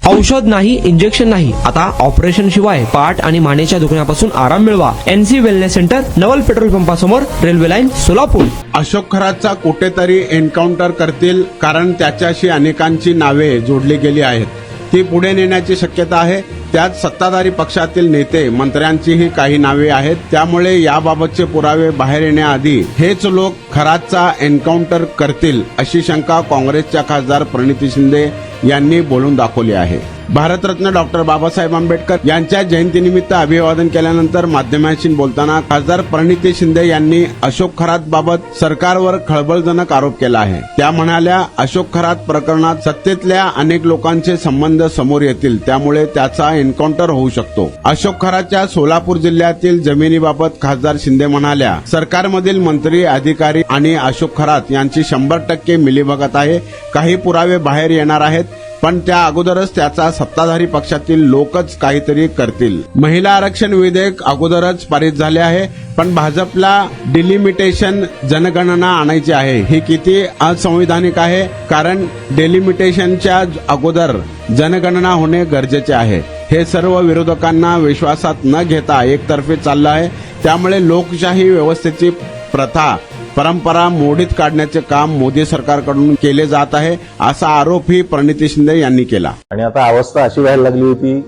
औषध नाही, इंजेक्शन नाही, आता ऑपरेशन शिवाय पाठ आणि मानेच्या दुखण्यापासून आराम मिळवा. NC wellness centre, Naval petrol पंपासमोर, रेल्वे लाईन, सोलापूर. अशोक खरातचा कुठेतरी एन्काउंटर करतील, कारण त्याच्याशी अनेकांची नावे जोडली गेली आहेत. ती पुढे नेण्याची शक्यता आहे. त्यात सत्ताधारी पक्षातील नेते, मंत्र्यांचीही काही नावे आहेत. त्यामुळे याबाबतचे पुरावे बाहेर येण्याआधी हेच लोक खरातचा एन्काउंटर करतील अशी शंका काँग्रेसच्या खासदार प्रणिती शिंदे यांनी बोलून दाखवली आहे. भारतरत्न डॉक्टर बाबासाहेब आंबेडकर यांच्या जयंतीनिमित्त अभिवादन केल्यानंतर माध्यमांशी बोलताना खासदार प्रणिती शिंदे यांनी अशोक खरात बाबत सरकारवर खळबळजनक आरोप केला आहे. त्या म्हणाल्या, अशोक खरात प्रकरणात सत्तेतल्या अनेक लोकांचे संबंध समोर येतील, त्यामुळे त्याचा एन्काउंटर होऊ शकतो. अशोक खरातच्या सोलापूर जिल्ह्यातील जमिनीबाबत खासदार शिंदे म्हणाल्या, सरकारमधील मंत्री, अधिकारी आणि अशोक खरात यांची 100% मिलीभगत आहे. काही पुरावे बाहेर येणार आहेत, पण त्या अगोदरच त्याचा सत्ताधारी पक्षातील लोकच काहीतरी करतील. महिला आरक्षण विधेयक अगोदरच पारित झाले आहे, पण भाजपला डिलिमिटेशन जनगणना आणायची आहे. ही किती असंवैधानिक आहे, कारण डिलिमिटेशनच्या अगोदर जनगणना होणे गरजेचे आहे. हे सर्व विरोधकांना विश्वासात न घेता एकतर्फे चाललं आहे. त्यामुळे लोकशाही व्यवस्थेची प्रथा, परंपरा मोडीत काढण्याचे काम मोदी सरकारकडून केले जात आहे, असा आरोपही प्रणिती शिंदे यांनी केला. आणि आता अवस्था अशी व्हायला लागली होती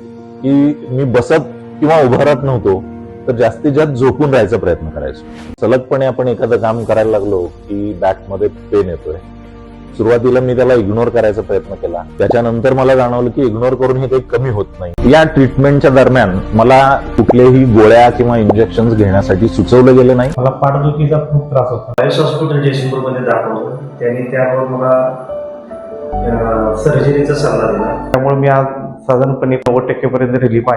की मी बसत किंवा उभं राहत नव्हतो, तर जास्तीत जास्त झोपून राहायचा प्रयत्न करायचो. सलगपणे आपण एखादं काम करायला लागलो की बॅकमध्ये पेन येतोय. सुरुवातीला मी त्याला इग्नोर करायचा प्रयत्न केला. त्याच्यानंतर मला जाणवलं की इग्नोर करून हे काही कमी होत नाही. या ट्रीटमेंटच्या दरम्यान मला कुठल्याही गोळ्या किंवा इंजेक्शन घेण्यासाठी सुचवलं गेलं नाही. मला पाठदुखीचा खूप त्रास होता. आयुष हॉस्पिटल जयसिंगपूरमध्ये दाखवलं. त्यांनी त्यावर मला सर्जरीचा सल्ला दिला. त्यामुळे मी आज साधारणपणे 90% पर्यंत रिलीफ आहे.